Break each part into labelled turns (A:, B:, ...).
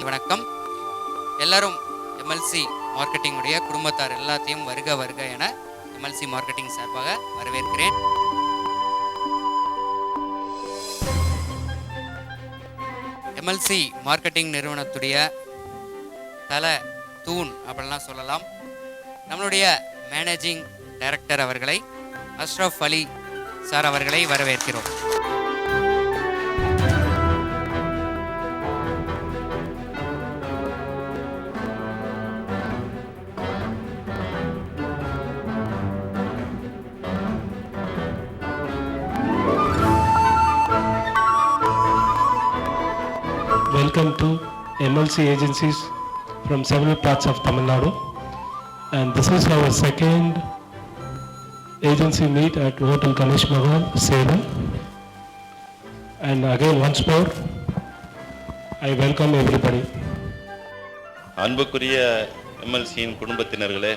A: வணக்கம். எல்லாரும் MLC marketing உடைய குடும்பத்தார் எல்லாத்தையும் வருக வருக என எம்எல்சி மார்க்கெட்டிங் சார்பாக வரவேற்கிறேன். எம்எல்சி மார்க்கெட்டிங் நிறுவனத்துடைய தலை தூண் அப்படின்லாம் சொல்லலாம். நம்மளுடைய மேனேஜிங் டைரக்டர் அவர்களை அஷ்ரஃப் அலி சார் அவர்களை வரவேற்கிறோம்.
B: Welcome to MLC agencies from several parts of Tamil Nadu, and this is our second agency meet at Hotel Ganesh Mahal, Salem. And again, once more, I welcome everybody.
C: அன்புக்குரிய எம்எல்சியின் குடும்பத்தினர்களே,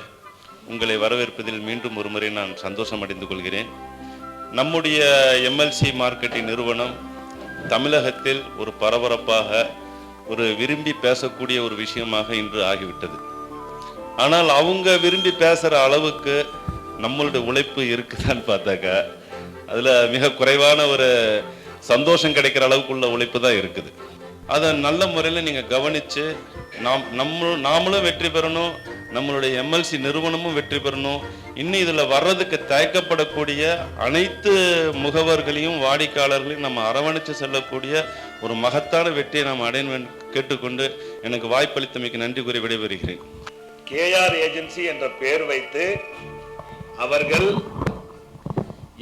C: உங்களை வரவேற்பதில் மீண்டும் ஒரு முறை நான் சந்தோஷம் அடைந்து கொள்கிறேன். நம்முடைய எம்எல்சி மார்க்கெட்டிங் நிறுவனம் தமிழகத்தில் ஒரு பரபரப்பாக ஒரு விரும்பி பேசக்கூடிய ஒரு விஷயமாக இன்று ஆகிவிட்டது. ஆனால் அவங்க விரும்பி பேசுகிற அளவுக்கு நம்மளுடைய உழைப்பு இருக்குதான்னு பார்த்தாக்கா அதில் மிக குறைவான ஒரு சந்தோஷம் கிடைக்கிற அளவுக்குள்ள உழைப்பு தான் இருக்குது. அதை நல்ல முறையில் நீங்கள் கவனித்து நாமளும் வெற்றி பெறணும், நம்மளுடைய எம்எல்சி நிறுவனமும் வெற்றி பெறணும். இன்னும் இதில் வர்றதுக்கு தயக்கப்படக்கூடிய அனைத்து முகவர்களையும் வாடிக்கையாளர்களையும் நம்ம அரவணைச்சு செல்லக்கூடிய ஒரு மகத்தான வெற்றியை நாம் அடையணும் கேட்டுக்கொண்டு எனக்கு வாய்ப்பளித்தமைக்கு நன்றி கூறி விடைபெறுகிறேன்.
D: கேஆர் ஏஜென்சி என்ற பெயர் வைத்து அவர்கள்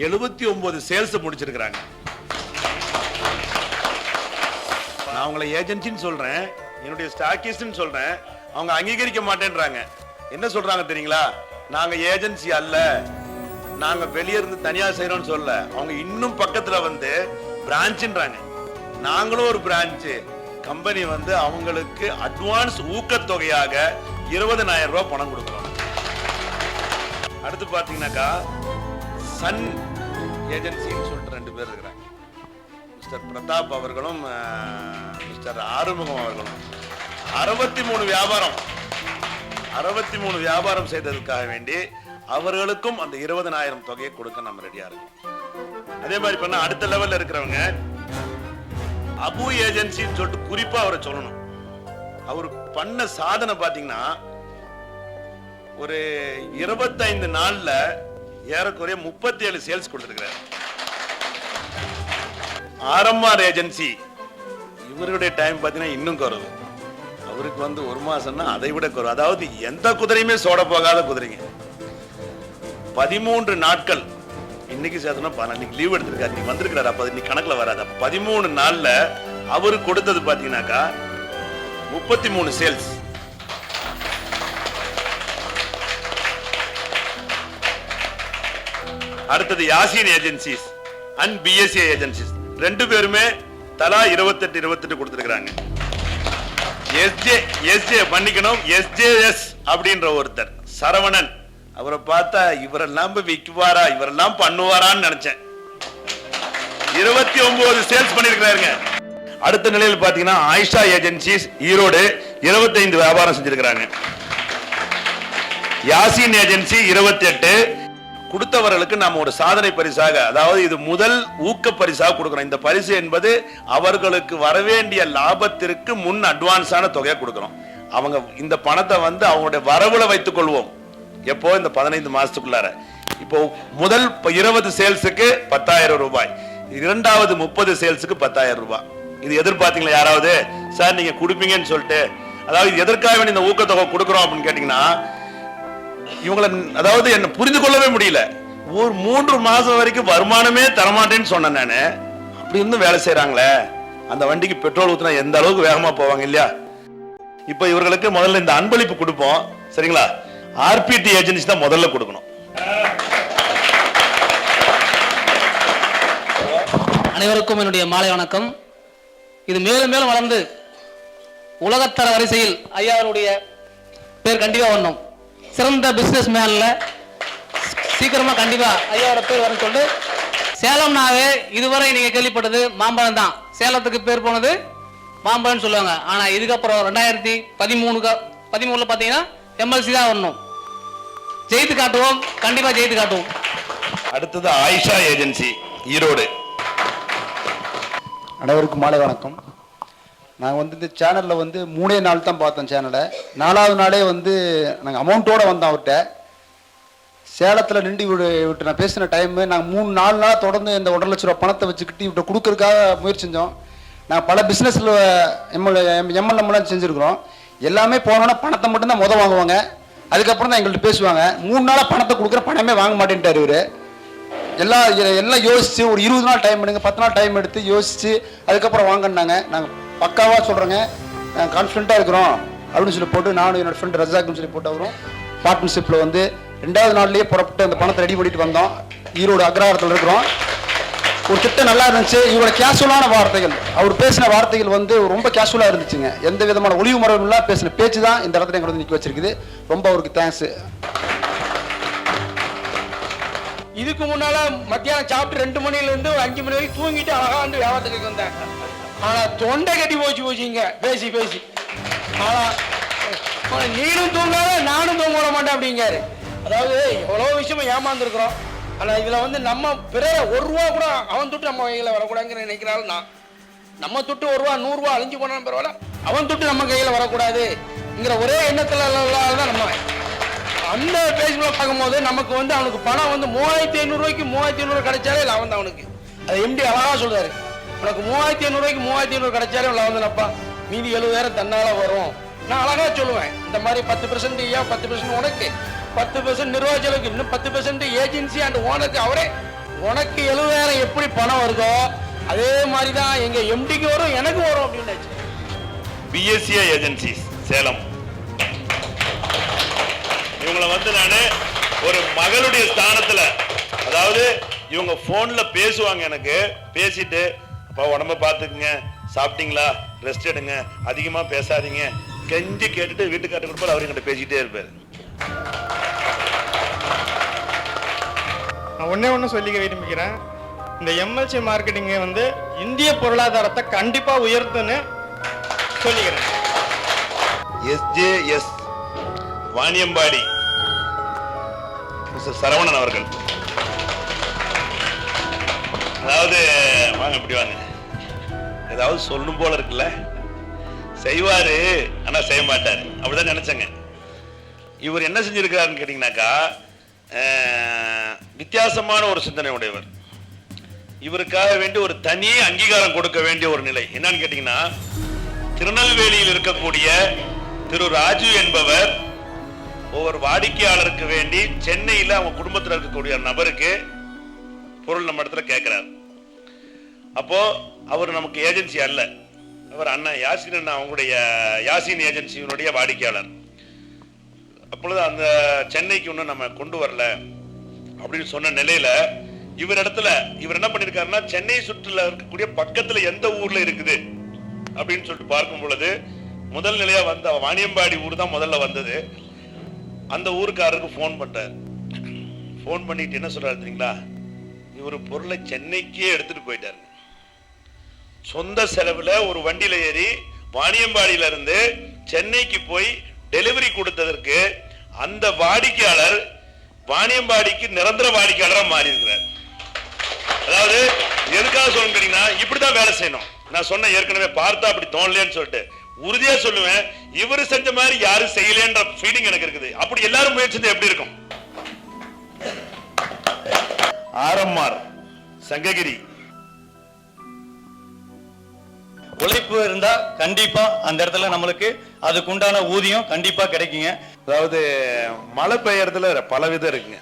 D: 79 சேல்ஸ் முடிச்சிருக்கிறாங்க. நான் அவங்களை ஏஜென்சின்னு சொல்றேன், என்னுடைய ஸ்டாக்கிஸ்ட்னு சொல்றேன். அவங்க அங்கீகரிக்க மாட்டேன்றாங்க. என்ன சொல்றாங்க தெரியுங்களா? நாங்க ஏஜென்சி அல்ல, நாங்க வெளியே இருந்து தனியா செய்யறோம்னு சொல்ல. அவங்க இன்னும் பக்கத்துல வந்து பிரான்ச்ன்றாங்க. நாங்களும் ஒரு பிரான்ச். கம்பெனி வந்து அவங்களுக்கு அட்வான்ஸ் ஊக்கத்தொகையாக 20,000 ரூபாய் பணம் கொடுக்குறோம். அடுத்து பாத்தீங்கன்னாக்கா சன் ஏஜென்சின்னு சொல்லிட்டு 2 பேர் இருக்கிறாங்க. மிஸ்டர் பிரதாப் அவர்களும் மிஸ்டர் ஆறுமுகம் அவர்களும் 63 வியாபாரம் செய்ததுக்காக வேண்டி அவர்களுக்கும் அந்த 20,000 தொகையை கொடுக்க நம்ம ரெடியா இருக்கோம். அதே மாதிரி பண்ண அடுத்த லெவல்ல இருக்கிறவங்க அபு ஏஜென்சின்னு சொல்லிட்டு குறிப்பா அவரை சொல்லணும். அவர் பண்ண சாதனை பாத்தீங்கன்னா ஒரு 25 நாள்ல ஏறக்குறைய 37 சேல்ஸ் கொடுத்திருக்கிறார். ஆர்எம்ஆர் ஏஜென்சி இவருடைய டைம் பாத்தீங்கன்னா இன்னும் குறைவு. அவருக்கு வந்து 1 மாசம்னா அதை விட குறைவு. அதாவது எந்த குதிரையுமே சோட போகாத குதிரைங்க. 13 நாட்கள் இன்னைக்கு சேர்த்தனா இன்னைக்கு லீவ் எடுத்திருக்காரு, இன்னைக்கு வந்திருக்கிறாரு. அப்ப இன்னைக்கு கணக்குல வராது. 13 நாள்ல அவரு கொடுத்தது பாத்தீங்கன்னாக்கா 33 சேல்ஸ். அடுத்தது Yasin agencies and BSc agencies 2 பேருமே தலா 28 கொடுத்திருக்காங்க. எஸ்ஜே மன்னிக்கணும், எஸ்ஜேஎஸ் அப்படின்ற ஒருத்தர் சரவணன், அவரை பார்த்தா இவரெல்லாம் விக்குவாரா, இவரெல்லாம் பண்ணுவாரான்னு நினைச்சேன். 29 சேல்ஸ் பண்ணிருக்கிறாருங்க. அடுத்த நிலையில் பாத்தீங்கன்னா ஆயிஷா ஏஜென்சிஸ் ஈரோடு 25 வியாபாரம் செஞ்சிருக்கிறாங்க. யாசின் ஏஜென்சி 28 கொடுத்தவர்களுக்கு நாம் ஒரு சாதனை பரிசாக, அதாவது இது முதல் ஊக்க பரிசாக கொடுக்கிறோம். இந்த பரிசு என்பது அவர்களுக்கு வரவேண்டிய லாபத்திற்கு முன் அட்வான்ஸான தொகையை கொடுக்கிறோம். அவங்க இந்த பணத்தை வந்து அவங்களுடைய வரவுல வைத்துக் கொள்வோம். எப்போ இந்த 15 மாசத்துக்குள்ளார. இப்போ முதல் 20 சேல்ஸுக்கு 10,000 ரூபாய், இரண்டாவது 30 சேல்ஸுக்கு 10,000 ரூபாய். இது எதிர்பார்த்தீங்களா யாராவது? சார் நீங்க கொடுப்பீங்கன்னு சொல்லிட்டு, அதாவது எதற்காக இந்த ஊக்கத்தொகை கொடுக்கிறோம் அப்படின்னு கேட்டீங்கன்னா, இவங்களை அதாவது என்ன புரிந்து கொள்ளவே முடியல. ஒரு 3 மாசம் வரைக்கும் வருமானமே தரமாட்டேன்னு சொன்னேன் நானு. அப்படி இருந்து வேலை செய்யறாங்களே, அந்த வண்டிக்கு பெட்ரோல் ஊத்தினா எந்த அளவுக்கு வேகமா போவாங்க இல்லையா? இப்ப இவர்களுக்கு முதல்ல இந்த அன்பளிப்பு கொடுப்போம், சரிங்களா? ஆர்பிடி ஏஜென்சி தான் முதல்ல கொடுக்கணும்.
E: அனைவருக்கும் என்னுடைய மாலை வணக்கம். இது மேலும் மேலும் வளர்ந்து உலகத்தர வரிசையில் ஐயாவுடைய பேர் கண்டிப்பா வரணும். சிறந்த பிசினஸ் மேன்ல சீக்கிரமா கண்டிப்பா ஐயாவோட பேர் வரும்னு சொல்லிட்டு, சேலம்னாவே இதுவரை நீங்க கேள்விப்பட்டது மாம்பழம் தான். சேலத்துக்கு பேர் போனது மாம்பழம்னு சொல்லுவாங்க. ஆனால் இதுக்கப்புறம் 2013 பார்த்தீங்கன்னா எம்எல்சி தான் வரணும். ஜெயித்து காட்டுவோம், கண்டிப்பாக ஜெயித்து காட்டுவோம்.
D: அடுத்தது ஆயிஷா ஏஜென்சி ஈரோடு.
F: அனைவருக்கும் மாலை வணக்கம். நாங்கள் வந்து இந்த சேனலில் வந்து 3 நாள் தான் பார்த்தோம் சேனலை. 4வது நாளே வந்து நாங்கள் அமௌண்ட்டோடு வந்தோம் அவர்கிட்ட. சேலத்தில் நின்று விட்டு நான் பேசின டைமு நாங்கள் 3-4 நாள் தொடர்ந்து இந்த 1.5 லட்ச ரூபா பணத்தை வச்சுக்கிட்டு இவர்கிட்ட கொடுக்கறதுக்காக முயற்சி செஞ்சோம். நாங்கள் பல பிஸ்னஸில் எம்எல்எம்லாம் செஞ்சுருக்குறோம். எல்லாமே போனோன்னா பணத்தை மட்டும்தான் வாங்குவாங்க, அதுக்கப்புறம் தான் எங்கள்கிட்ட பேசுவாங்க. 3 நாளாக பணத்தை கொடுக்குற பணமே வாங்க மாட்டேன்ட்டார் இவர். எல்லாம் யோசித்து ஒரு 20 நாள் டைம் எடுங்க, 10 நாள் டைம் எடுத்து யோசித்து அதுக்கப்புறம் வாங்கினாங்க. நாங்கள் பக்காவாக சொல்கிறோங்க, நாங்கள் கான்ஃபிடண்ட்டாக இருக்கிறோம் அப்படின்னு சொல்லி போட்டு நானும் என்னோடய ஃப்ரெண்ட் ரஜாக்னு சொல்லி போட்டு அவரும் பார்ட்னர்ஷிப்பில் வந்து 2வது நாள்லேயே புறப்பட்டு அந்த பணத்தை ரெடி பண்ணிட்டு வந்தோம். ஈரோடு அக்ரஹாரத்தில் இருக்கிறோம். ஒரு திட்டம் நல்லா இருந்துச்சு. இவரோட கேஷுவலான வார்த்தைகள், அவர் பேசின வார்த்தைகள் வந்து ரொம்ப கேஷுவலாக இருந்துச்சுங்க. எந்த விதமான ஒளிவு மறைவுலாம் பேசின பேச்சு தான் இந்த இடத்துல எங்களை வந்து நிற்க வச்சிருக்குது. ரொம்ப அவருக்கு தேங்க்ஸு.
G: இதுக்கு முன்னால மத்தியானம் சாப்பிட்டு 2 மணிலேருந்து 5 மணி வரைக்கும் தூங்கிட்டு அழகா வந்து வியாபாரத்துக்கு வந்தேன். ஆனா தொண்டை கட்டி போச்சுங்க பேசி. ஆனா நீனும் தூங்காத நானும் தூங்க விட மாட்டேன் அப்படிங்காரு. அதாவது எவ்வளோ விஷயமும் ஏமாந்துருக்குறோம். ஆனா இதுல வந்து நம்ம பிறர 1 ரூபா கூட அவன் தொட்டு நம்ம கையில வரக்கூடாதுங்கிற நினைக்கிறாள். நம்ம தொட்டு 1 ரூபா 100 ரூபா அழிஞ்சு போனாலும் பரவாயில்ல, அவன் தொட்டு நம்ம கையில வரக்கூடாதுங்கிற ஒரே எண்ணத்துல தான் நம்ம அந்த பேஜ்ல பார்க்கும்போது நமக்கு வந்து அவனுக்கு பணம் வந்து 3500 ரூபாய்க்கு 3500 கிடைச்சாலே லாபம் தான் அவனுக்கு. அது எம்டி அழகா சொல்றாரு, உனக்கு 3500 ரூபாய்க்கு 3500 கிடைச்சாலே லாபம் தானப்பா, மீதி 70,000 தன்னால வரும். நான் அழகா சொல்லுவேன், இந்த மாதிரி 10% 10% உனக்கு, 10% நிர்வாக செலவுக்கு, இன்னும் 10% ஏஜென்சி அண்ட் ஓனருக்கு. அவரே உனக்கு 70,000 எப்படி பணம் வருதோ அதே மாதிரி தான் எங்க எம்டிக்கு வரும், எனக்கு வரும் அப்படின்னு.
D: BSc agency Salem. இவங்களை வந்து நான் ஒரு மகளுடைய ஸ்தானத்துல, அதாவது இவங்க போன்ல பேசுவாங்க, எனக்கு பேசிட்டு அப்பா உடம்ப பார்த்துக்குங்க, சாப்பிட்டீங்களா, ரெஸ்ட் எடுங்க, அதிகமா பேசாதீங்க, கெஞ்சி கேட்டுட்டு வீட்டுக்காரர் கொடுப்பாரு, அவர் என்கிட்ட பேசிக்கிட்டே இருப்பாரு.
H: நான் ஒன்று சொல்லிக்க விரும்புகிறேன். இந்த எம்எல்சி மார்க்கெட்டிங்கை வந்து இந்திய பொருளாதாரத்தை கண்டிப்பா உயர்த்துன்னு சொல்லிக்கிறேன்.
D: எஸ்ஜேஎஸ் வாணியம்பாடி சரவணன் அவர்கள். அதாவது வாங்க இப்படி வாங்க, ஏதாவது சொல்லணும் போல இருக்குல்ல, செய்வாரு ஆனா செய்ய மாட்டாரு, அப்படிதான் நினைச்சங்க. இவர் என்ன செஞ்சிருக்காருன்னு கேட்டீங்கன்னாக்கா, வித்தியாசமான ஒரு சிந்தனை உடையவர். இவருக்காக வேண்டி ஒரு தனி அங்கீகாரம் கொடுக்க வேண்டிய ஒரு நிலை என்னன்னு கேட்டீங்கன்னா, திருநெல்வேலியில் இருக்கக்கூடிய திரு ராஜு என்பவர் ஒவ்வொரு வாடிக்கையாளருக்கு வேண்டி சென்னையில் அவங்க குடும்பத்தில் இருக்கக்கூடிய நபருக்கு பொருள் நம்ம இடத்துல கேட்கிறார். அப்போ அவர் நமக்கு ஏஜென்சி அல்ல, அவர் அண்ணன் யாசின் அண்ணா, அவங்களுடைய யாசின் ஏஜென்சியினுடைய வாடிக்கையாளர். அப்பொழுது அந்த சென்னைக்கு இன்னும் நம்ம கொண்டு வரல அப்படின்னு சொன்ன நிலையில இவர் இடத்துல இவர் என்ன பண்ணிருக்காருன்னா, சென்னை சுற்றுல இருக்கக்கூடிய பக்கத்துல எந்த ஊர்ல இருக்குது அப்படின்னு சொல்லிட்டு பார்க்கும் பொழுது முதல் நிலையா வந்த வாணியம்பாடி ஊர் தான் முதல்ல வந்தது. அந்த ஊருக்காரருக்கு போன் பண்றாரு. போன் பண்ணிட்டு என்ன சொல்றாரு தெரியுங்களா, இவர் பொருளை சென்னைக்கே எடுத்துட்டு போயிட்டாரு. சொந்த செலவுல ஒரு வண்டியில ஏறி வாணியம்பாடியில இருந்து சென்னைக்கு போய் டெலிவரி கொடுத்ததற்கு அந்த வாடிக்கையாளர் வாணியம்பாடிக்கு நிரந்தர வாடிக்கையாளரா மாறி இருக்கிறார். அதாவது எதுக்காக சொல்லணும் கேட்டீங்கன்னா, இப்படிதான் வேலை செய்யணும். நான் சொன்ன ஏற்கனவே பார்த்தா அப்படி தோணலேன்னு சொல்லிட்டு உறுதியா சொல்லுவேன், இவரு செஞ்ச மாதிரி யாரும் செய்யலன்ற ஃபீலிங் எனக்கு இருக்குது. அப்படி எல்லாரும் முயற்சி எப்படி இருக்கும்? ஆர்எம்ஆர் சங்ககிரி.
I: உழைப்பு இருந்தா கண்டிப்பா அந்த இடத்துல நம்மளுக்கு அதுக்கு உண்டான ஊதியம் கண்டிப்பா கிடைக்குங்க.
D: அதாவது மழை பெய்யறதுல பல விதம் இருக்குங்க.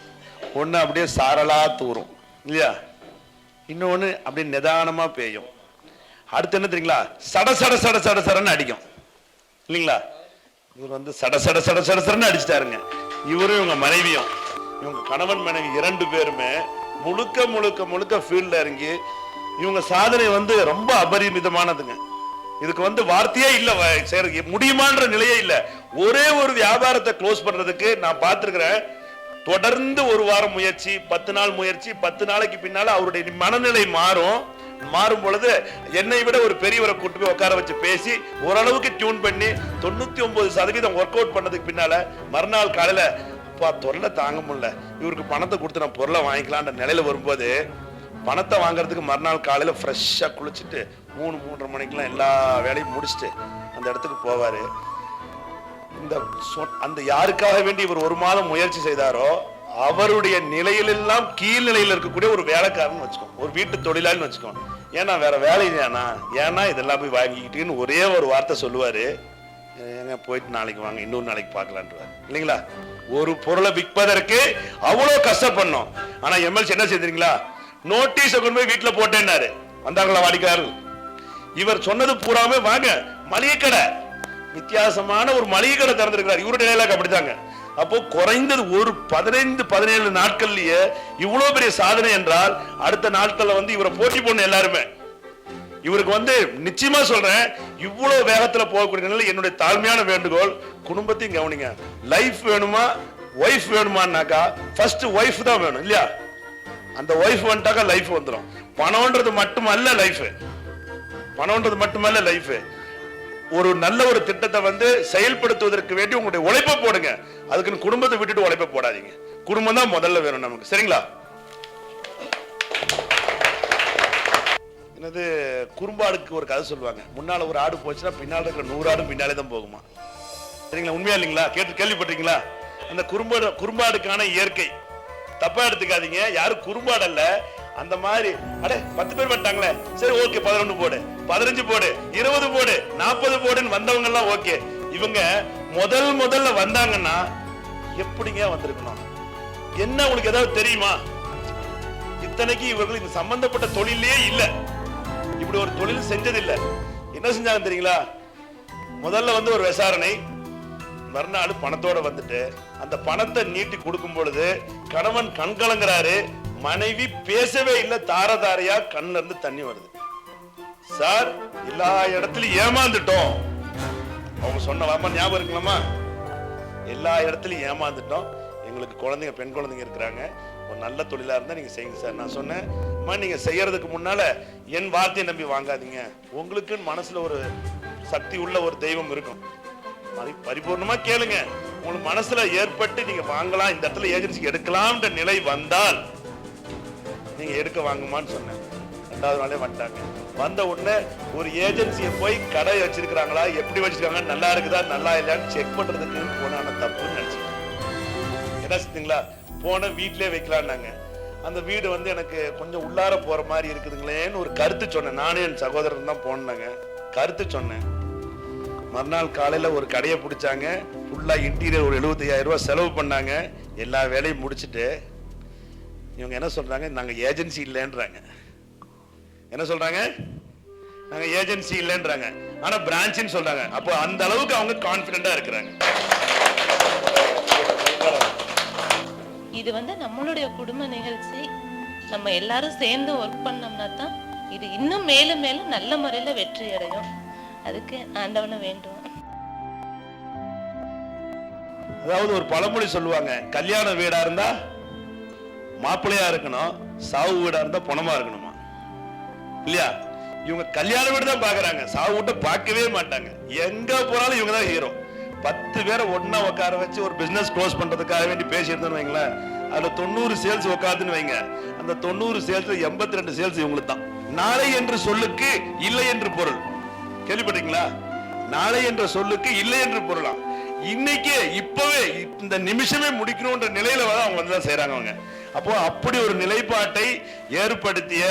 D: ஒண்ணு அப்படியே சாரலா தூரும் இல்லையா, இன்னொன்னு அப்படியே நிதானமா பெய்யும். அடுத்து என்ன தெரியுங்களா, சட சட சட சட சடன்னு அடிக்கும் இல்லைங்களா. இவர் வந்து சட சட சட சட சடன்னு அடிச்சிட்டாருங்க. இவரும் இவங்க மனைவியும், இவங்க கணவன் மனைவி 2 பேருமே முழுக்க முழுக்க முழுக்க ஃபீல்ட்ல இறங்கி இவங்க சாதனை வந்து ரொம்ப அபரிமிதமானதுங்க. இதுக்கு வந்து வார்த்தையே இல்ல, முடியுமான்ற நிலையே இல்ல. ஒரே ஒரு வியாபாரத்தை க்ளோஸ் பண்றதுக்கு நான் பார்த்திருக்கிறேன். தொடர்ந்து 1 வாரம் முயற்சி, 10 நாள் முயற்சி, 10 நாளைக்கு பின்னால அவருடைய மனநிலை மாறும். மாறும் பொழுது என்னை விட ஒரு பெரியவரை கூட்டு போய் உட்கார வச்சு பேசி ஓரளவுக்கு டியூன் பண்ணி 99% ஒர்க் அவுட் பண்ணதுக்கு பின்னால மறுநாள் காலையில அப்பா தொல்லை தாங்க முடியல, இவருக்கு பணத்தை கொடுத்து நான் பொருளை வாங்கிக்கலான்ற நிலையில வரும்போது பணத்தை வாங்குறதுக்கு மறுநாள் காலையில ஃப்ரெஷ்ஷா குளிச்சுட்டு 3-3:30 மணிக்கெல்லாம் எல்லா வேலையும் முடிச்சுட்டு அந்த இடத்துக்கு போவாரு. அந்த யாருக்காக வேண்டி இவர் 1 மாதம் முயற்சி செய்தாரோ அவருடைய நிலையிலெல்லாம் கீழ் நிலையில் இருக்கக்கூடிய ஒரு வேலைக்காரன் வச்சுக்கோ, ஒரு வீட்டு தொழிலாளின்னு வச்சுக்கோ. ஏன்னா வேற வேலை இல்லையானா, ஏன்னா இதெல்லாம் போய் வாங்கிக்கிட்டுன்னு ஒரே ஒரு வார்த்தை சொல்லுவாரு, ஏங்க போயிட்டு நாளைக்கு வாங்க, இன்னொரு நாளைக்கு பார்க்கலான்றாரு இல்லைங்களா. ஒரு பொருளை விற்பதற்கு அவ்வளவு கஷ்டப்படணும். ஆனா எம்எல்சி என்ன செய்தீங்களா, நோட்டீஸை கொண்டு போய் வீட்டுல போட்டேன்னாரு. வந்தாங்களா வாடிக்கையாளர்கள்? இவர் சொன்னது பூராமே வாங்க மளிகை கடை, வித்தியாசமான ஒரு மளிகை கடை திறந்திருக்கிறார். இவருடைய நிலையில அப்படித்தாங்க. அப்போ குறைந்தது ஒரு 15-17 நாட்கள்லயே இவ்வளவு பெரிய சாதனை என்றால் அடுத்த நாட்கள்ல இவரை போட்டி போடணும் எல்லாருமே. இவருக்கு நிச்சயமா சொல்றேன், இவ்வளவு வேகத்துல போகக்கூடிய என்னுடைய தாழ்மையான வேண்டுகோள், குடும்பத்தையும் கவனிங்க. லைஃப் வேணுமா ஒய்ஃப் வேணுமான்னாக்கா ஃபர்ஸ்ட் ஒய்ஃப் தான் வேணும் இல்லையா. அந்த ஒய்ஃப் வந்துட்டாக்கா லைஃப் வந்துடும். பணம்ன்றது மட்டுமல்ல லைஃப், பணம்ன்றது மட்டுமல்ல லைஃப். ஒரு நல்ல ஒரு திட்டத்தை செயல்படுத்துவதற்கு வேண்டி உங்களுடைய உழைப்பை போடுங்க. அதுக்குன்னு குடும்பத்தை விட்டுட்டு உழைப்பை போடாதீங்க. குடும்பம் தான் முதல்ல வேணும் நமக்கு, சரிங்களா. என்னது குறும்பாடுக்கு ஒரு கதை சொல்லுவாங்க, முன்னால ஒரு ஆடு போச்சுன்னா பின்னால இருக்கிற 100 ஆடும் பின்னாலே தான் போகுமா, சரிங்களா. உண்மையா இல்லைங்களா? கேள்விப்பட்டிருக்கீங்களா? அந்த குறும்பாடுக்கான இயற்கை தப்பா எடுத்துக்காதீங்க. யாரும் குறும்பாடு அல்ல, அந்த மாதிரி 10 பேர் வந்துட்டாங்களே, சரி ஓகே 11 போடு, 15 போடு, 20 போடு, 40 போடுன்னு வந்தவங்க எல்லாம் ஓகே. இவங்க முதல்ல வந்தாங்கன்னா எப்படிங்க வந்திருக்கணும்? என்ன உங்களுக்கு ஏதாவது தெரியுமா? இத்தனைக்கு இவர்கள் இது சம்பந்தப்பட்ட தொழிலே இல்ல, இப்படி ஒரு தொழில் செஞ்சதில்லை. என்ன செஞ்சாங்க தெரியுங்களா? முதல்ல ஒரு விசாரணை, மறுநாள் பணத்தோட வந்துட்டு அந்த பணத்தை நீட்டி கொடுக்கும் பொழுது கணவன் கண்கலங்கிறாரு, மனைவி பேசவே இல்லை, தாரதாரையா கண்ணுல இருந்து தண்ணி வருது. சார் எல்லா இடத்துலயும் ஏமாந்துட்டோம். அவங்க சொன்ன வாமா ஞாபகம் இருக்குங்களா? எல்லா இடத்துலயும் ஏமாந்துட்டோம், எங்களுக்கு குழந்தைங்க பெண் குழந்தைங்க இருக்கிறாங்க, ஒரு நல்ல தொழிலா இருந்தா நீங்க செய்யுங்க சார். நான் சொன்னேன், நீங்க செய்யறதுக்கு முன்னால என் வார்த்தையை நம்பி வாங்காதீங்க, உங்களுக்கு மனசுல ஒரு சக்தி உள்ள ஒரு தெய்வம் இருக்கும், அதை பரிபூர்ணமா கேளுங்க. உங்களுக்கு மனசுல ஏற்பட்டு நீங்க வாங்கலாம், இந்த இடத்துல ஏஜென்சிக்கு எடுக்கலாம்ன்ற நிலை வந்தால் நீங்க எடுக்க வாங்குமான்னு சொன்னேன். 2வது நாளே வந்துட்டாங்க. வந்த உடனே ஒரு ஏஜென்சியை போய் கடை வச்சிருக்காங்களா, எப்படி வச்சிருக்காங்க, நல்லா இருக்குதா நல்லா இல்லையான்னு செக் பண்றதுக்கு போன தப்புன்னு நினைச்சிட்டேன். என்ன செஞ்சீங்களா, போன வீட்டிலே வைக்கலான்னாங்க. அந்த வீடு எனக்கு கொஞ்சம் உள்ளார போற மாதிரி இருக்குதுங்களேன்னு ஒரு கருத்து சொன்னேன். நானே என் சகோதரன் தான் போனாங்க, கருத்து சொன்னேன். மறுநாள் காலையில ஒரு கடையை பிடிச்சாங்க, ஃபுல்லா இன்டீரியர் ஒரு 75,000 ரூபாய் செலவு பண்ணாங்க. எல்லா வேலையும் முடிச்சுட்டு இவங்க என்ன சொல்றாங்க, நாங்க ஏஜென்சி இல்லைன்றாங்க. என்ன சொல்றாங்க, நாங்க ஏஜென்சி இல்லைன்றாங்க, ஆனா பிரான்ச்னு சொல்றாங்க. அப்போ அந்த அளவுக்கு அவங்க கான்பிடென்ட்டா இருக்கிறாங்க.
J: இது நம்மளுடைய குடும்ப நிகழ்ச்சி, நம்ம எல்லாரும் சேர்ந்து ஒர்க் பண்ணோம்னா தான் இது இன்னும் மேலும் மேலும் நல்ல முறையில வெற்றி அடையும். அதுக்கு ஆண்டவனை வேண்டும்.
D: அதாவது ஒரு பழமொழி சொல்லுவாங்க, கல்யாண வீடா இருந்தா மாப்பிள்ளையா இருக்கணும், சாவு வீடா இருந்தா பணமா இருக்கணுமா இல்லையா. இவங்க கல்யாண வீடு தான் பாக்குறாங்க, சாவு வீட்டை பார்க்கவே மாட்டாங்க. எங்க போனாலும் இவங்க தான் ஹீரோ. 10 பேரை ஒன்னா உட்கார வச்சு ஒரு பிசினஸ் க்ளோஸ் பண்றதுக்காக வேண்டி பேசி இருந்தோம்னு வைங்களேன், அதுல 90 சேல்ஸ் உட்காந்துன்னு வைங்க, அந்த 90 சேல்ஸ் 82 சேல்ஸ் இவங்களுக்கு தான். நாளை என்று சொல்லுக்கு இல்லை என்று பொருள், கேள்விப்பட்டீங்களா? நாளை என்ற சொல்லுக்கு இல்லை என்று பொருளாம். இன்னைக்கே இப்பவே இந்த நிமிஷமே முடிக்கணும்ன்ற நிலையில அவங்க தான் செய்யறாங்க அவங்க. அப்போ அப்படி ஒரு நிலைப்பாட்டை ஏற்படுத்திய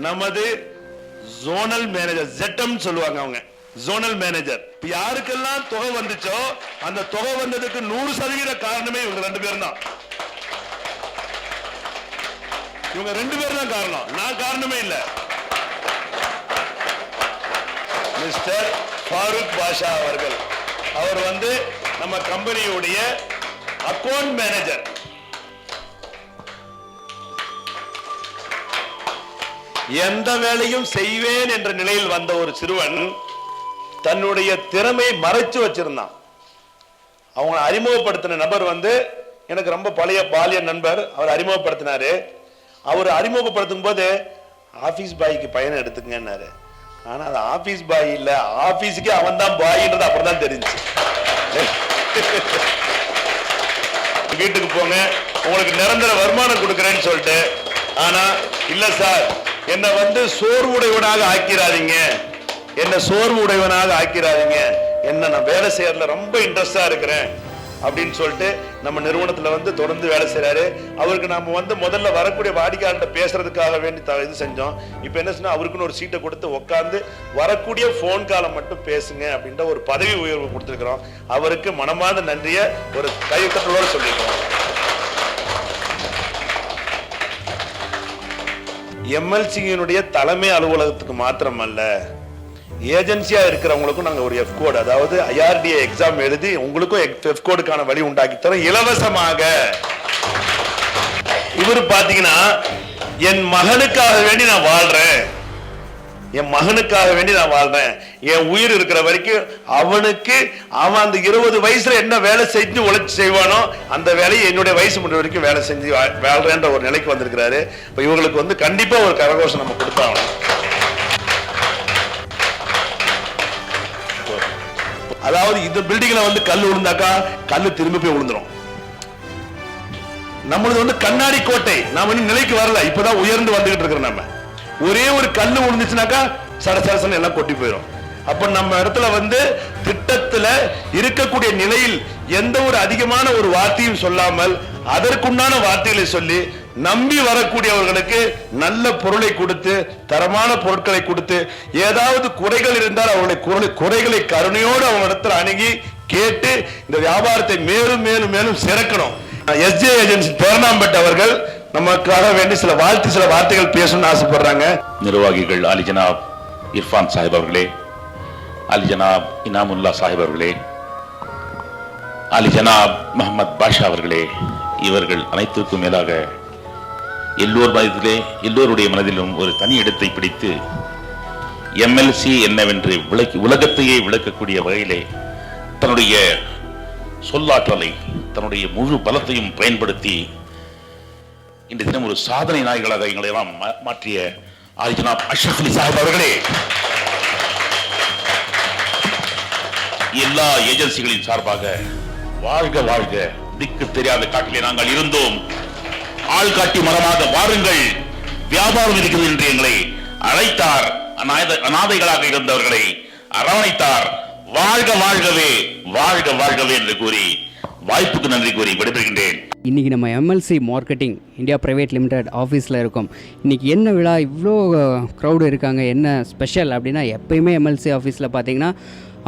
D: நமது ஜோனல் மேனேஜர், ZM சொல்லுவாங்க அவங்க, ஜோனல் மேனேஜர். யாருக்கெல்லாம் தொகை வந்துச்சோ அந்த தொகை வந்ததுக்கு 100% காரணமே இவங்க 2 பேரும் தான். இவங்க 2 பேரும் தான் காரணம், நான் காரணமே இல்லை. மிஸ்டர் ஃபாரூக் பாஷா அவர்கள், அவர் நம்ம கம்பெனியுடைய அக்கவுண்ட் மேனேஜர். எந்த வேலையும் செய்வேன் என்ற நிலையில் வந்த ஒரு சிறுவன் தன்னுடைய திறமை மறைச்சு வச்சிருந்தான். அவங்க அறிமுகப்படுத்தின நபர் எனக்கு ரொம்ப பழைய பாலிய நண்பர், அவர் அறிமுகப்படுத்தினாரு. அவர் அறிமுகப்படுத்தும் போது ஆஃபீஸ் பாய்க்கு பையனை எடுத்துக்கங்கன்னாரு. ஆனால் அது ஆஃபீஸ் பாய் இல்லை, ஆஃபீஸுக்கு அவன் தான் பாய்ன்றது அப்புறம் தான் தெரிஞ்சு. வீட்டுக்கு போங்க, உங்களுக்கு நிரந்தர வருமானம் கொடுக்குறேன்னு சொல்லிட்டு, ஆனா இல்ல சார் என்னை சோர்வுடையவனாக ஆக்கிறாதீங்க, என்ன சோர்வுடையவனாக ஆக்கிறாதீங்க, என்ன நான் வேலை செய்யறதுல ரொம்ப இன்ட்ரெஸ்டா இருக்கிறேன் அப்படின்னு சொல்லிட்டு நம்ம நிறுவனத்துல தொடர்ந்து வேலை செய்யறாரு. அவருக்கு நாம முதல்ல வரக்கூடிய வாடிக்கையாளர்கிட்ட பேசுறதுக்காக வேண்டி இது செஞ்சோம். இப்ப என்ன சொன்னா, அவருக்குன்னு ஒரு சீட்டை கொடுத்து உட்காந்து வரக்கூடிய போன் காலை மட்டும் பேசுங்க அப்படின்ற ஒரு பதவி உயர்வு கொடுத்துருக்கிறோம். அவருக்கு மனமார்ந்த நன்றியை ஒரு கையெழுத்தோட சொல்லிக்கிறோம். எம்எல்சியினுடைய தலைமை அலுவலகத்துக்கு மாத்திரமல்ல, ஏஜென்சியா இருக்கிறவங்களுக்கும் நாங்க ஒரு எஃப் கோட், அதாவது IRDA எக்ஸாம் எழுதி உங்களுக்கும் எஃப் கோடுக்கான வழி உண்டாக்கி தரோம் இலவசமாக. இவரு பாத்தீங்கன்னா, என் மகனுக்காக வேண்டி நான் வாழ்றேன், என் மகனுக்காக வேண்டி நான் வாழ்றேன், என் உயிர் இருக்கிற வரைக்கும் அவனுக்கு அவன் அந்த 20 வயசுல என்ன வேலை செஞ்சு உழைச்சு செய்வானோ அந்த வேலையை என்னுடைய வயசு முடிவு வரைக்கும் வேலை செஞ்சு வாழ்றேன்ற ஒரு நிலைக்கு வந்திருக்கிறாரு. இப்ப இவங்களுக்கு கண்டிப்பா ஒரு கரகோஷம் நம்ம கொடுத்தாகணும். அதாவது இந்த பில்டிங்ல கல் விழுந்தாக்கா கல்லு திரும்பி போய் விழுந்துரும். நம்மளது கண்ணாடி கோட்டை, நாம இன்னும் நிலைக்கு வரல, இப்பதான் உயர்ந்து வந்துகிட்டு இருக்கிறோம். நம்ம ஒரே ஒரு கல்லு விழுந்துச்சுனாக்கா சடசரசன் எல்லாம் கொட்டி போயிடும். அப்ப நம்ம இடத்துல திட்டத்துல இருக்கக்கூடிய நிலையில் எந்த ஒரு அதிகமான ஒரு வார்த்தையும் சொல்லாமல் அதற்குண்டான வார்த்தைகளை சொல்லி நம்பி வரக்கூடியவர்களுக்கு நல்ல பொருளை கொடுத்து, தரமான பொருட்களை கொடுத்து, ஏதாவது குறைகள் இருந்தால் அவர்களுடைய குறைகளை கருணையோடு அவங்க இடத்துல அணுகி கேட்டு இந்த வியாபாரத்தை மேலும் மேலும் மேலும் சிறக்கணும். SJ ஏஜென்சி பேரணாம்பேட் அவர்கள் நமக்காக வேண்டி சில வார்த்தைகள் பேசணும்னு ஆசைப்படுறாங்க.
K: நிர்வாகிகள் அலி ஜனாப் இர்ஃபான் சாஹிப் அவர்களே, அலி ஜனாப் இனாமுல்லா சாஹிப் அவர்களே, அலி ஜனாப் முகமது பாஷா அவர்களே, இவர்கள் அனைத்திற்கும் மேலாக எல்லோருடைய மனதிலும் ஒரு தனி இடத்தை பிடித்து MLC என்னவென்று உலகத்தையே விளக்கக்கூடிய வகையிலே தன்னுடைய சொல்லாற்றலை, தன்னுடைய முழு பலத்தையும் பயன்படுத்தி இன்றைய தினம் ஒரு சாதனை நாயகர்களாக எங்களை எல்லாம் மாற்றிய அலி ஜனாப் அஷ்ரஃப் அலி சாஹிப் அவர்களே, எல்லா ஏஜென்சிகளின் சார்பாக வாழ்க வாழ்க. திக்கு தெரியாத காட்டிலே நாங்கள் இருந்தோம், ஆள் காட்டி மரமாக வாருங்கள், வியாபாரம் இருக்கிறது என்று எங்களை அழைத்தார். அநாதைகளாக இருந்தவர்களை அரவணைத்தார். வாழ்க வாழ்கவே, வாழ்க வாழ்கவே என்று கூறி வாய்ப்புக்கு நன்றி கூறி விடைபெறுகின்றேன்.
A: இன்றைக்கி நம்ம MLC marketing India private limited ஆஃபீஸில் இருக்கோம். இன்றைக்கி என்ன விழா, இவ்வளோ க்ரௌடு இருக்காங்க, என்ன ஸ்பெஷல் அப்படின்னா, எப்பயுமே MLC ஆஃபீஸில் பார்த்தீங்கன்னா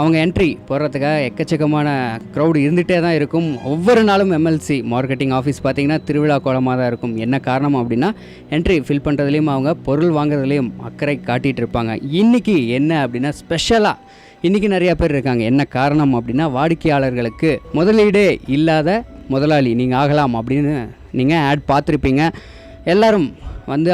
A: அவங்க என்ட்ரி போடுறதுக்காக எக்கச்சக்கமான க்ரௌடு இருந்துகிட்டே தான் இருக்கும். ஒவ்வொரு நாளும் MLC மார்க்கெட்டிங் ஆஃபீஸ் பார்த்திங்கன்னா திருவிழா கோலமாக தான் இருக்கும். என்ன காரணம் அப்படின்னா, என்ட்ரி ஃபில் பண்ணுறதுலேயும் அவங்க பொருள் வாங்குறதுலேயும் அக்கறை காட்டிகிட்டு இருப்பாங்க. இன்றைக்கி என்ன அப்படின்னா, ஸ்பெஷலாக இன்றைக்கி நிறையா பேர் இருக்காங்க. என்ன காரணம் அப்படின்னா, வாடிக்கையாளர்களுக்கு முதலீடே இல்லாத முதலாளி நீங்கள் ஆகலாம் அப்படின்னு நீங்கள் ஆட் பார்த்துருப்பீங்க. எல்லோரும்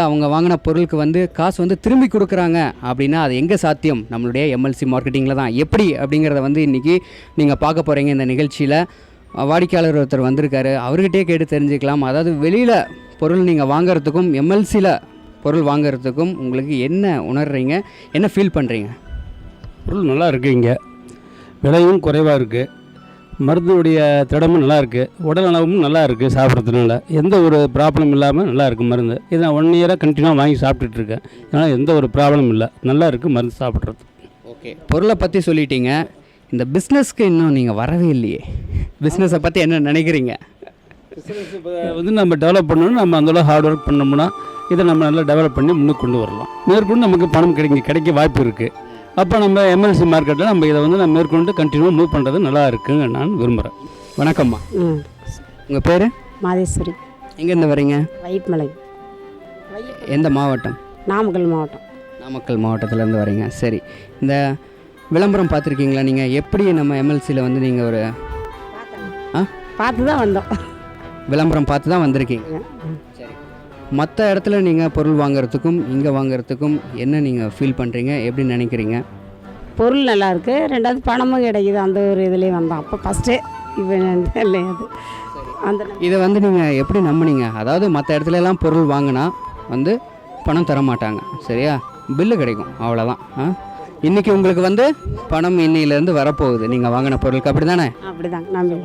A: அவங்க வாங்கின பொருளுக்கு காசு திரும்பி கொடுக்குறாங்க அப்படின்னா அது எங்கே சாத்தியம்? நம்மளுடைய MLC மார்க்கெட்டிங்கில் தான். எப்படி அப்படிங்கிறத இன்றைக்கி நீங்கள் பார்க்க போகிறீங்க. இந்த நிகழ்ச்சியில் வாடிக்கையாளர் ஒருத்தர் வந்திருக்காரு, அவர்கிட்டே கேட்டு தெரிஞ்சுக்கலாம். அதாவது வெளியில் பொருள் நீங்கள் வாங்கிறதுக்கும் MLCயில் பொருள் வாங்கிறதுக்கும் உங்களுக்கு என்ன உணர்றீங்க, என்ன ஃபீல் பண்ணுறீங்க?
B: பொருள் நல்லா இருக்குது, இங்கே விலையும் குறைவாக இருக்குது, மருந்துடைய திடமும் நல்லா இருக்குது, உடல் நலமும் நல்லா இருக்குது, சாப்பிட்றதுனால எந்த ஒரு ப்ராப்ளம் இல்லாமல் நல்லா இருக்குது மருந்து. இதை நான் 1 இயராக கண்டினியூவாக வாங்கி சாப்பிட்டுட்ருக்கேன். அதனால் எந்த ஒரு ப்ராப்ளம் இல்லை, நல்லா இருக்குது மருந்து சாப்பிட்றது.
A: ஓகே, பொருளை பற்றி சொல்லிட்டீங்க. இந்த பிஸ்னஸ்க்கு இன்னும் நீங்கள் வரவே இல்லையே, பிஸ்னஸை பற்றி என்ன நினைக்கிறீங்க?
B: பிஸ்னஸ் இப்போ நம்ம டெவலப் பண்ணணும், நம்ம அந்தளவு ஹார்ட் ஒர்க் பண்ணோம்னா இதை நம்ம நல்லா டெவலப் பண்ணி முன்னுக்கு கொண்டு வரலாம். மேற்கொண்டு நமக்கு பணம் கிடைக்க வாய்ப்பு இருக்குது. அப்போ நம்ம MLC மார்க்கெட்டில் நம்ம இதை நம்ம மேற்கொண்டு கண்டினியூவாக மூவ் பண்ணுறது நல்லா இருக்குங்க நான் விரும்புகிறேன்.
A: வணக்கம்மா, உங்கள் பேர்?
L: மாதேஸ்வரி.
A: எங்கேருந்து வரீங்க?
L: வைப்மலை.
A: எந்த மாவட்டம்?
L: நாமக்கல் மாவட்டம்.
A: நாமக்கல் மாவட்டத்திலேருந்து வரீங்க. சரி, இந்த விளம்பரம் பார்த்துருக்கீங்களா நீங்கள்? எப்படி நம்ம MLCயில் நீங்கள் ஒரு
L: பார்த்து தான் வந்தோம்,
A: விளம்பரம் பார்த்து தான் வந்திருக்கீங்க. சரி, மற்ற இடத்துல நீங்கள் பொருள் வாங்குறதுக்கும் இங்கே வாங்குறதுக்கும் என்ன நீங்கள் ஃபீல் பண்ணுறீங்க, எப்படி நினைக்கிறீங்க?
L: பொருள் நல்லா இருக்குது, ரெண்டாவது பணமும் கிடைக்குது. அந்த ஒரு இதுலேயே வந்தோம். அப்போ ஃபஸ்ட்டு இவன் இல்லை அது அந்த
A: இதை நீங்கள் எப்படி நம்புனீங்க? அதாவது மற்ற இடத்துல எல்லாம் பொருள் வாங்கினா பணம் தர மாட்டாங்க. சரியா? பில்லு கிடைக்கும், அவ்வளோதான். இன்றைக்கி உங்களுக்கு வந்து பணம் இன்னிலேருந்து வரப்போகுது நீங்கள் வாங்கின பொருளுக்கு, அப்படி தானே?
L: அப்படிதான் நம்பி.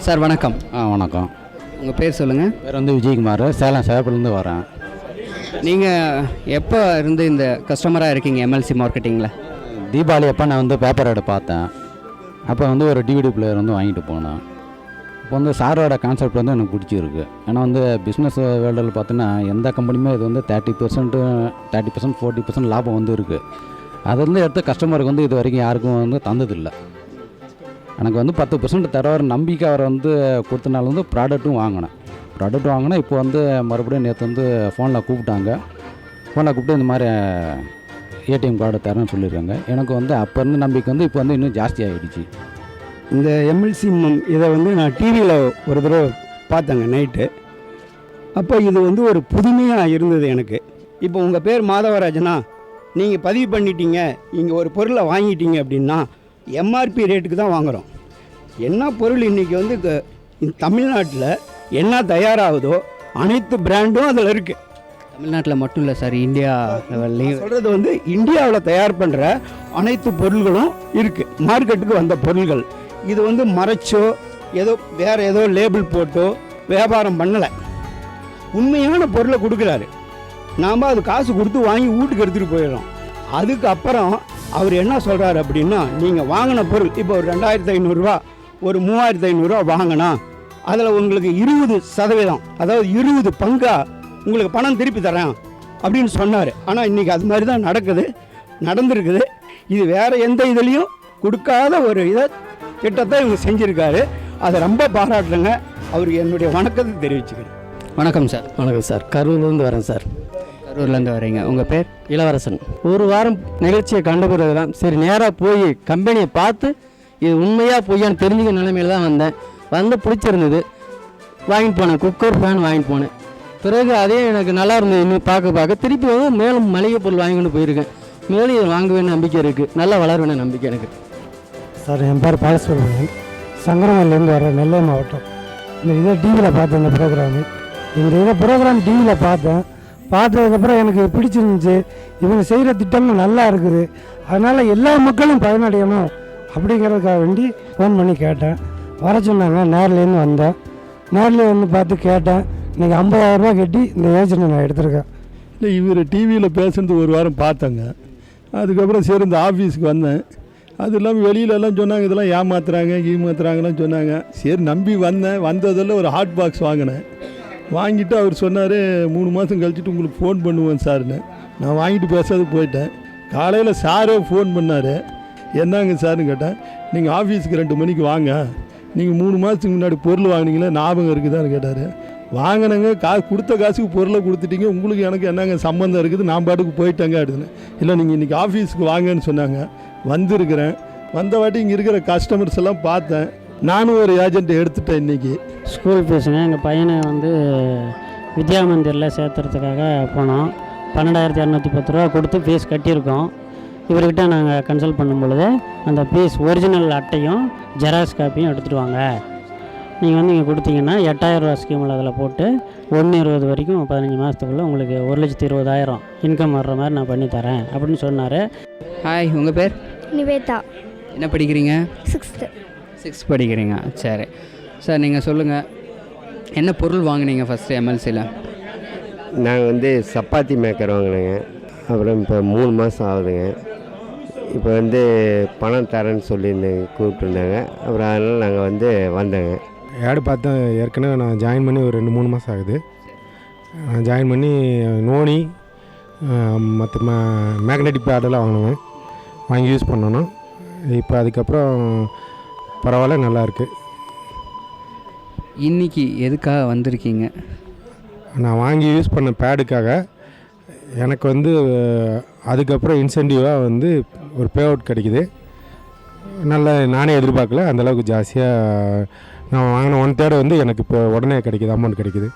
A: சார் வணக்கம்.
M: வணக்கம்.
A: உங்கள் பேர் சொல்லுங்கள்.
M: பேர் வந்து விஜயகுமார், சேலம் சேலத்துலேருந்து வரேன்.
A: நீங்கள் எப்போ இருந்து இந்த கஸ்டமராக இருக்கீங்க எம்எல்சி மார்க்கெட்டிங்கில்?
M: தீபாவளி அப்போ நான் வந்து பேப்பர் ஆட் பார்த்தேன். அப்போ வந்து ஒரு டிவிடி பிளேயர் வந்து வாங்கிட்டு போனேன். இப்போ வந்து சாரோட கான்செப்ட் வந்து எனக்கு பிடிச்சிருக்கு. ஏன்னா வந்து பிஸ்னஸ் வேர்ல்டில் பார்த்தோன்னா எந்த கம்பெனியுமே இது வந்து 30%, 40% லாபம் வந்து இருக்குது. அது வந்து எடுத்து கஸ்டமருக்கு வந்து இது வரைக்கும் யாருக்கும் வந்து தந்ததில்லை. எனக்கு வந்து 10% தரவர் நம்பிக்கை அவர் வந்து கொடுத்தனால வந்து ப்ராடக்ட்டும் வாங்கினேன். இப்போ வந்து மறுபடியும் நேற்று வந்து ஃபோனில் கூப்பிட்டு இந்த மாதிரி ஏடிஎம் கார்டு தரேன்னு சொல்லியிருக்காங்க. எனக்கு வந்து அப்போ இருந்து நம்பிக்கை வந்து இப்போ வந்து இன்னும் ஜாஸ்தி ஆகிடுச்சு.
N: இந்த எம்எல்சி இதை வந்து நான் டிவியில் ஒரு தடவை பார்த்தேங்க நைட்டு. அப்போ இது வந்து ஒரு புதுமையாக இருந்தது எனக்கு. இப்போ உங்கள் பேர் மாதவராஜனா, நீங்கள் பதிவு பண்ணிட்டீங்க, இங்கே ஒரு பொருளை வாங்கிட்டீங்க அப்படின்னா எம்ஆர்பி ரேட்டுக்கு தான் வாங்குகிறோம். என்ன பொருள் இன்றைக்கி வந்து தமிழ்நாட்டில் என்ன தயாராகுதோ அனைத்து பிராண்டும் அதில் இருக்குது.
A: தமிழ்நாட்டில் மட்டும் இல்லை சார், இந்தியா லெவல்லையும்
N: சொல்கிறது வந்து இந்தியாவில் தயார் பண்ணுற அனைத்து பொருள்களும் இருக்குது, மார்க்கெட்டுக்கு வந்த பொருள்கள். இது வந்து மறைச்சோ வேறு ஏதோ லேபிள் போட்டோ வியாபாரம் பண்ணலை. உண்மையான பொருளை கொடுக்குறாரு. நாம் அது காசு கொடுத்து வாங்கி வீட்டுக்கு எடுத்துகிட்டு போயிடுறோம். அதுக்கப்புறம் அவர் என்ன சொல்கிறாரு அப்படின்னா, நீங்கள் வாங்கின பொருள் இப்போ ஒரு 2500 ஒரு 3500 வாங்கினா அதில் உங்களுக்கு 20%, அதாவது 20 பங்கா உங்களுக்கு பணம் திருப்பி தரேன் அப்படின்னு சொன்னார். ஆனால் இன்றைக்கி அது மாதிரி தான் நடந்திருக்குது. இது வேறு எந்த இதுலேயும் கொடுக்காத ஒரு திட்டத்தை இவங்க செஞ்சுருக்காரு. அதை ரொம்ப பாராட்டுறேங்க. அவருக்கு என்னுடைய வணக்கத்தை தெரிவிச்சுக்கிறேன்.
A: வணக்கம் சார்.
O: வணக்கம் சார். கரூர்லேருந்து வரேன் சார்.
A: கரூர்லேருந்து வரீங்க. உங்கள் பேர்?
O: இளவரசன். ஒரு வாரம் நிகழ்ச்சியை கண்ட பிறகு தான் சரி நேராக போய் கம்பெனியை பார்த்து இது உண்மையாக பொய்யான்னு தெரிஞ்சுக்க நிலைமையில் தான் வந்து பிடிச்சிருந்தது. வாங்கிட்டு போனேன். குக்கர் ஃபேன் வாங்கிட்டு போனேன். பிறகு அதே எனக்கு நல்லா இருந்தது. இன்னும் பார்க்க திருப்பி வந்து மேலும் மளிகை பொருள் வாங்கி கொண்டு போயிருக்கேன். மேலும் இதை வாங்குவேன்னு நம்பிக்கை இருக்குது. நல்லா வளருவேன்னு நம்பிக்கை எனக்கு.
P: சார் என் பேர் பாலசுப்ரமணியன், சங்கரமல்லேருந்து வரேன், நெல்லை மாவட்டம். இதை டிவியில் பார்த்தேன். இந்த ப்ரோக்ராம் டிவியில் பார்த்ததுக்கப்புறம் எனக்கு பிடிச்சிருந்துச்சு. இவங்க செய்கிற திட்டமும் நல்லா இருக்குது. அதனால் எல்லா மக்களும் பயனடையணும் அப்படிங்கிறதுக்காக வேண்டி ஃபோன் பண்ணி கேட்டேன். வர சொன்னாங்க. நேர்லேருந்து வந்தேன். நேரில் வந்து பார்த்து கேட்டேன். இன்றைக்கி 50,000 ரூபா கட்டி இந்த ஏஜென்ட்டை நான் எடுத்திருக்கேன்.
Q: இல்லை, இவர் டிவியில் பேசுகிறது ஒரு வாரம் பார்த்தேங்க. அதுக்கப்புறம் சரி இந்த ஆஃபீஸுக்கு வந்தேன். அது இல்லாமல் வெளியிலலாம் சொன்னாங்க இதெல்லாம் ஏமாத்துறாங்கன்னு சொன்னாங்க. சரி நம்பி வந்ததில் ஒரு ஹாட் பாக்ஸ் வாங்கிட்டு அவர் சொன்னார் 3 மாதம் கழிச்சிட்டு உங்களுக்கு ஃபோன் பண்ணுவேன் சார்னு. நான் வாங்கிட்டு பேசாது போயிட்டேன். காலையில் சாரே ஃபோன் பண்ணார். என்னங்க சார்னு கேட்டேன். நீங்கள் ஆஃபீஸுக்கு 2 மணிக்கு வாங்க, நீங்கள் 3 மாதத்துக்கு முன்னாடி பொருள் வாங்கினீங்களே ஞாபகம் இருக்குதான்னு கேட்டார். வாங்கினங்க கொடுத்த காசுக்கு பொருளை கொடுத்துட்டீங்க, உங்களுக்கு எனக்கு என்னங்க சம்மந்தம் இருக்குது, நான் பாட்டுக்கு போயிட்டேங்க அப்படின்னு. இல்லை நீங்கள் இன்றைக்கி ஆஃபீஸுக்கு வாங்கன்னு சொன்னாங்க. வந்திருக்கிறேன். வந்த வாட்டி இங்கே இருக்கிற கஸ்டமர்ஸ் எல்லாம் பார்த்தேன். நானும் ஒரு ஏஜென்ட்டை எடுத்துட்டேன். இன்றைக்கி
R: ஸ்கூல் ஃபீஸுங்க. எங்கள் பையனை வந்து வித்யா மந்திரில் சேர்த்துறதுக்காக போனோம். 12,210 ரூபா கொடுத்து ஃபீஸ் கட்டியிருக்கோம். இவர்கிட்ட நாங்கள் கன்சல்ட் பண்ணும் பொழுது அந்த ஃபீஸ் ஒரிஜினல் அட்டையும் ஜெராக்ஸ் காப்பியும் எடுத்துகிட்டு வாங்க, நீங்கள் வந்து இங்கே கொடுத்தீங்கன்னா 8,000 ரூபா ஸ்கீமில் அதில் போட்டு 1/20 வரைக்கும் 15 மாதத்துக்குள்ளே உங்களுக்கு 1,20,000 இன்கம் வர்ற மாதிரி நான் பண்ணித்தரேன் அப்படின்னு சொன்னார்.
A: ஹாய், உங்கள் பேர்?
S: நிவேதா.
A: என்ன படிக்கிறீங்க?
S: 6th
A: படிக்கிறீங்க. சரி சார், நீங்கள் சொல்லுங்கள், என்ன பொருள் வாங்கினீங்க ஃபஸ்ட்டு எம்எல்சியில்?
T: நாங்கள் வந்து சப்பாத்தி மேக்கர் வாங்கினேங்க. அப்புறம் இப்போ 3 மாதம் ஆகுதுங்க. இப்போ வந்து பணம் தரேன்னு கூப்பிட்டுருந்தாங்க. அப்புறம் அதனால் நாங்கள் வந்து வந்தேங்க.
P: ஆடு பார்த்தேன். ஏற்கனவே நான் ஜாயின் பண்ணி ஒரு 2-3 மாதம் ஆகுது. நான் ஜாயின் பண்ணி நோனி மற்ற மேக்னெட்டிக் பேடெல்லாம் வாங்கினேன். வாங்கி யூஸ் பண்ணணும். இப்போ அதுக்கப்புறம் பரவாயில்ல, நல்லாயிருக்கு.
A: இன்றைக்கி எதுக்காக வந்திருக்கீங்க?
P: நான் வாங்கி யூஸ் பண்ண பேடுக்காக எனக்கு வந்து அதுக்கப்புறம் இன்சென்டிவாக வந்து ஒரு பே அவுட் கிடைக்குது. நல்ல நானே எதிர்பார்க்கல, அந்தளவுக்கு ஜாஸ்தியாக நான் வாங்கின 1/3 வந்து எனக்கு இப்போ உடனே கிடைக்கிது, அமௌண்ட் கிடைக்கிது.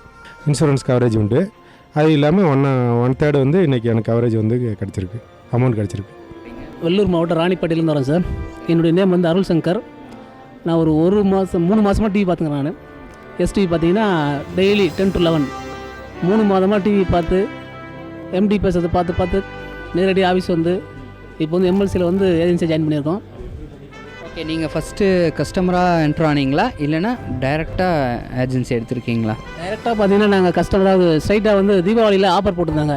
P: இன்சூரன்ஸ் கவரேஜ் உண்டு. அது இல்லாமல் 1/3 வந்து இன்றைக்கி எனக்கு கவரேஜ் வந்து கிடச்சிருக்கு, அமௌண்ட் கிடச்சிருக்கு.
E: வெள்ளூர் மாவட்டம் ராணிப்பேட்டையிலேருந்து வரேன் சார். என்னுடைய நேம் வந்து அருள் சங்கர். நான் ஒரு 3 மாதமாக டிவி பார்த்துக்கிறேன். நான் எஸ்டிவி பார்த்தீங்கன்னா டெய்லி 10 to 11 3 மாதமாக டிவி பார்த்து எம்டி பேசுறது பார்த்து நேரடி ஆஃபீஸ் வந்து இப்போ வந்து எம்எல்சியில் வந்து ஏஜென்சியை ஜாயின் பண்ணியிருக்கோம்.
A: ஓகே, நீங்கள் ஃபஸ்ட்டு கஸ்டமராக என்ட்ரு ஆனீங்களா இல்லைன்னா டைரெக்டாக ஏஜென்சி எடுத்திருக்கீங்களா?
E: டைரெக்டாக பார்த்தீங்கன்னா நாங்கள் கஸ்டமராக ஸ்ட்ரைட்டாக வந்து தீபாவளியில் ஆஃபர் போட்டிருந்தாங்க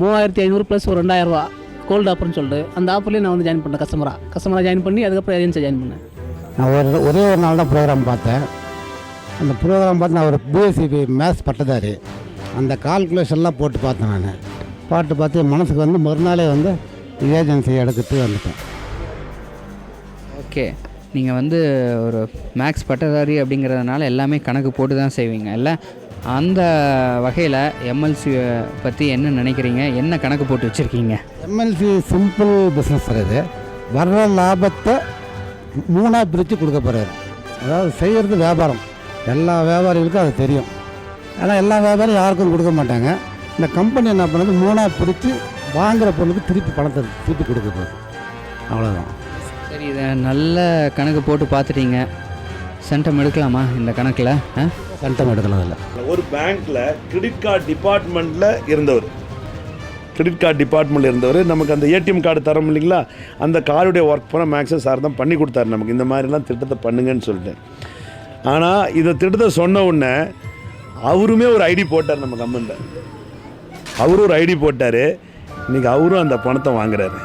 E: 3500 ப்ளஸ் ஒரு 2000 கோல்டு ஆஃபர்னு சொல்லிட்டு அந்த ஆஃபர்லேயே நான் வந்து ஜாயின் பண்ணேன். கஸ்டமராக ஜாயின் பண்ணி அதுக்கப்புறம் ஏஜென்சியை ஜாயின் பண்ணேன்.
P: நான் ஒரே ஒரு நாள் தான் ப்ரோக்ராம் பார்த்தேன். அந்த ப்ரோக்ராம் பார்த்து நான் ஒரு பிஎஸ்சி மேத்ஸ் பட்டதாரி. அந்த கால்குலேஷன்லாம் போட்டு பார்த்தேன். நான் பார்த்து மனசுக்கு வந்து மறுநாளே வந்து ஏஜென்சி எடுத்துகிட்டு வந்துட்டேன்.
A: ஓகே, நீங்கள் வந்து ஒரு மேக்ஸ் பட்டதாரி அப்படிங்கிறதுனால எல்லாமே கணக்கு போட்டு தான் செய்வீங்க இல்லை? அந்த வகையில் எம்எல்சி பற்றி என்ன நினைக்கிறீங்க? என்ன கணக்கு போட்டு வச்சுருக்கீங்க?
P: எம்எல்சி சிம்பிள் பிஸ்னஸ் இருக்குது. வர்ற லாபத்தை 3ஆக பிரித்து கொடுக்க போகிறாரு. அதாவது செய்கிறது வியாபாரம், எல்லா வியாபாரிகளுக்கும் அது தெரியும். ஆனால் எல்லா வியாபாரியும் யாருக்கும் கொடுக்க மாட்டாங்க. இந்த கம்பெனி என்ன பண்ணுறது, 3ஆக பிரித்து வாங்குகிற பொருளுக்கு திருப்பி பணத்தை திருப்பி கொடுக்க போகுது. அவ்வளோதான்.
A: சரி, இதை நல்ல கணக்கு போட்டு பார்த்துட்டீங்க. சென்டம் எடுக்கலாமா இந்த கணக்கில்?
P: சென்டம் எடுக்கலாம். இல்லை,
D: ஒரு பேங்க்கில் கிரெடிட் கார்டு டிபார்ட்மெண்ட்டில் இருந்தவர், நமக்கு அந்த ஏடிஎம் கார்டு தரோம் இல்லைங்களா, அந்த கார்டுடைய ஒர்க் பண்ண மேக்ஸிமம் சார் தான் பண்ணி கொடுத்தாரு நமக்கு. இந்த மாதிரிலாம் திட்டத்தை பண்ணுங்கன்னு சொல்லிட்டு. ஆனால் இந்த திட்டத்தை சொன்ன உடனே அவருமே ஒரு ஐடி போட்டார் நம்ம கம்பெனியில். அவரும் ஒரு ஐடி போட்டார். இன்றைக்கி அவரும் அந்த பணத்தை வாங்குறாரு.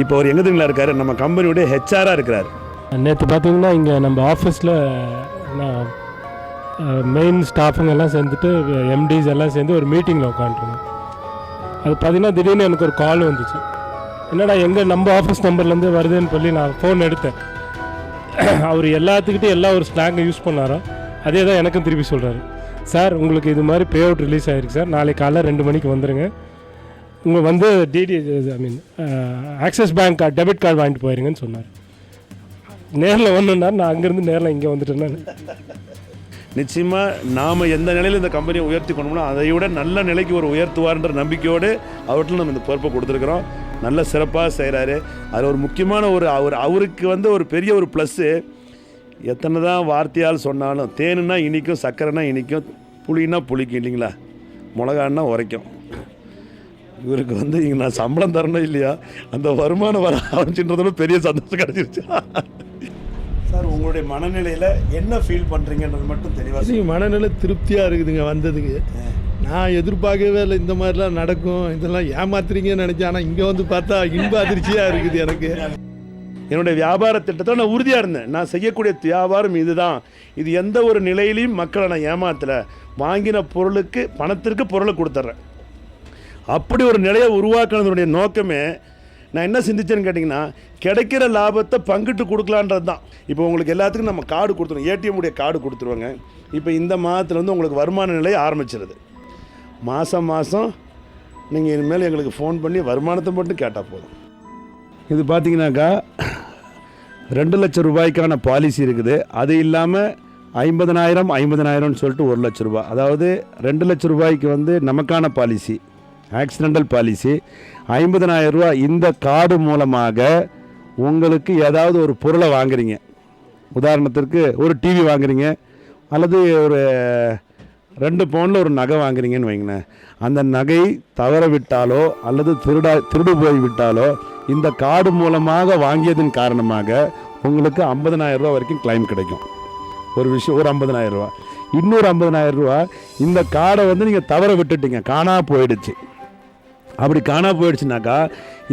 D: இப்போ அவர் எங்கே தெரியுங்களா இருக்கார்? நம்ம கம்பெனியுடைய ஹெச்ஆராக இருக்கிறார்.
B: நேற்று பார்த்தீங்கன்னா இங்கே நம்ம ஆஃபீஸில் மெயின் ஸ்டாஃபுங்க எல்லாம் சேர்ந்துட்டு எம்டிஸ் எல்லாம் சேர்ந்து ஒரு மீட்டிங்கில் உட்காந்துருந்தோம். அது பார்த்தீங்கன்னா திடீர்னு எனக்கு ஒரு கால் வந்துச்சு. என்னடா நம்ம ஆஃபீஸ் நம்பர்லேருந்து வருதுன்னு சொல்லி நான் ஃபோன் எடுத்தேன். அவர் எல்லாத்துக்கிட்டே ஒரு ஸ்லாங்கை யூஸ் பண்ணாரோ அதே தான் எனக்கும் திருப்பி சொல்கிறாரு. சார், உங்களுக்கு இது மாதிரி பே அவுட் ரிலீஸ் ஆகிருக்கு சார், நாளைக்கு காலைல 2 மணிக்கு வந்துடுங்க. உங்கள் வந்து ஆக்சிஸ் பேங்க் டெபிட் கார்டு வாங்கிட்டு போயிருங்கன்னு சொன்னார். நேரில் வரணுன்னா நான் அங்கேருந்து நேரில் இங்கே வந்துட்டேன்.
D: நிச்சயமாக நாம் எந்த நிலையில் இந்த கம்பெனியை உயர்த்தி கொண்டோம்னா அதை விட நல்ல நிலைக்கு ஒரு உயர்த்துவார்ன்ற நம்பிக்கையோடு அவர்கிட்ட நம்ம இந்த பொறுப்பை கொடுத்துருக்குறோம். நல்ல சிறப்பாக செய்கிறாரு. அதில் ஒரு முக்கியமான அவருக்கு வந்து ஒரு பெரிய ஒரு ப்ளஸ்ஸு, எத்தனை தான் வார்த்தையால் சொன்னாலும் தேனுன்னா இனிக்கும், சர்க்கரைனா இனிக்கும், புளின்னா புளிக்கும் இல்லைங்களா, மிளகான்னா உரைக்கும். இவருக்கு வந்து இங்கே நான் சம்பளம் தரணும் இல்லையா, அந்த வருமானம் வர ஆரம்பிச்சுன்றதோட பெரிய சந்தோஷம் கிடச்சிருச்சு. சார், உங்களுடைய மனநிலையில் என்ன ஃபீல் பண்ணுறீங்கன்றது மட்டும் தெளிவாக.
Q: மனநிலை திருப்தியாக இருக்குதுங்க வந்ததுக்கு. நான் எதிர்பார்க்கவே இல்லை இந்த மாதிரிலாம் நடக்கும், இதெல்லாம் ஏமாத்துறீங்கன்னு நினச்சேன். ஆனால் இங்கே வந்து பார்த்தா இன்ப அதிர்ச்சியாக இருக்குது எனக்கு.
D: என்னுடைய வியாபார திட்டத்தை நான் உறுதியாக இருந்தேன். நான் செய்யக்கூடிய வியாபாரம் இதுதான், இது எந்த ஒரு நிலையிலையும் மக்களை நான் ஏமாத்தலை, வாங்கின பொருளுக்கு பணத்திற்கு பொருளை கொடுத்துட்றேன். அப்படி ஒரு நிலையை உருவாக்குனதுடைய நோக்கமே நான் என்ன சிந்திச்சேன்னு கேட்டிங்கன்னா, கிடைக்கிற லாபத்தை பங்கிட்டு கொடுக்கலான்றது தான். இப்போ உங்களுக்கு எல்லாத்துக்கும் நம்ம கார்டு கொடுத்துருவோம், ஏடிஎம் உடைய கார்டு கொடுத்துருவாங்க. இப்போ இந்த மாதத்தில் வந்து உங்களுக்கு வருமான நிலை ஆரம்பிச்சிருது. மாதம் நீங்கள் இனிமேல் எங்களுக்கு ஃபோன் பண்ணி வருமானத்தை மட்டும் கேட்டால் போதும். இது பார்த்தீங்கன்னாக்கா 2 லட்சம் ரூபாய்க்கான பாலிசி இருக்குது. அது இல்லாமல் 50,000 சொல்லிட்டு 1 லட்ச ரூபா, அதாவது 2 லட்சம் ரூபாய்க்கு வந்து நமக்கான பாலிசி, ஆக்சிடெண்டல் பாலிசி. 50,000 ரூபா இந்த கார்டு மூலமாக உங்களுக்கு ஏதாவது ஒரு பொருளை வாங்குறீங்க, உதாரணத்திற்கு ஒரு டிவி வாங்குறீங்க அல்லது ஒரு 2 பவுனில் ஒரு நகை வாங்குறீங்கன்னு வைங்களேன். அந்த நகை தவற விட்டாலோ அல்லது திருடு போய் விட்டாலோ இந்த கார்டு மூலமாக வாங்கியதன் காரணமாக உங்களுக்கு 50,000 ரூபா வரைக்கும் கிளைம் கிடைக்கும். ஒரு விஷயம், ஒரு 50,000 ரூபா. இன்னொரு 50,000 ரூபா இந்த கார்டை வந்து நீங்கள் தவற விட்டுட்டீங்க, காணா போயிடுச்சு. அப்படி காணா போயிடுச்சுனாக்கா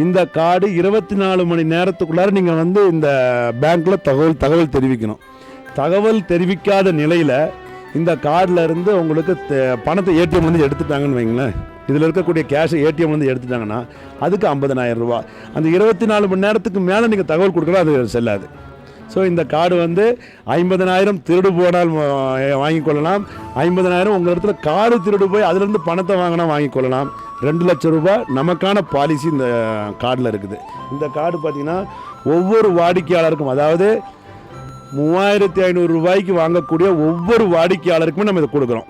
D: இந்த கார்டு 24 மணி நேரத்துக்குள்ளார நீங்கள் வந்து இந்த பேங்க்கில் தகவல் தெரிவிக்கணும். தகவல் தெரிவிக்காத நிலையில் இந்த கார்டில் இருந்து உங்களுக்கு பணத்தை ஏடிஎம்லேருந்து எடுத்துட்டாங்கன்னு வைங்களேன். இதில் இருக்கக்கூடிய கேஷை ஏடிஎம்லேருந்து எடுத்துட்டாங்கன்னா அதுக்கு 50,000 ரூபா. அந்த 24 மணி நேரத்துக்கு மேலே நீங்கள் தகவல் கொடுக்கலாம், அது செல்லாது. ஸோ இந்த கார்டு வந்து 50,000 திருடு போனால் வாங்கிக்கொள்ளலாம், 50,000 உங்கள் இடத்துல கார்டு திருடு போய் அதிலேருந்து பணத்தை வாங்கினா வாங்கிக்கொள்ளலாம். 2 லட்சம் ரூபாய் நமக்கான பாலிசி இந்த கார்டில் இருக்குது. இந்த கார்டு பார்த்திங்கன்னா ஒவ்வொரு வாடிக்கையாளருக்கும், அதாவது 3,500 ரூபாய்க்கு வாங்கக்கூடிய ஒவ்வொரு வாடிக்கையாளருக்குமே நம்ம இதை கொடுக்குறோம்.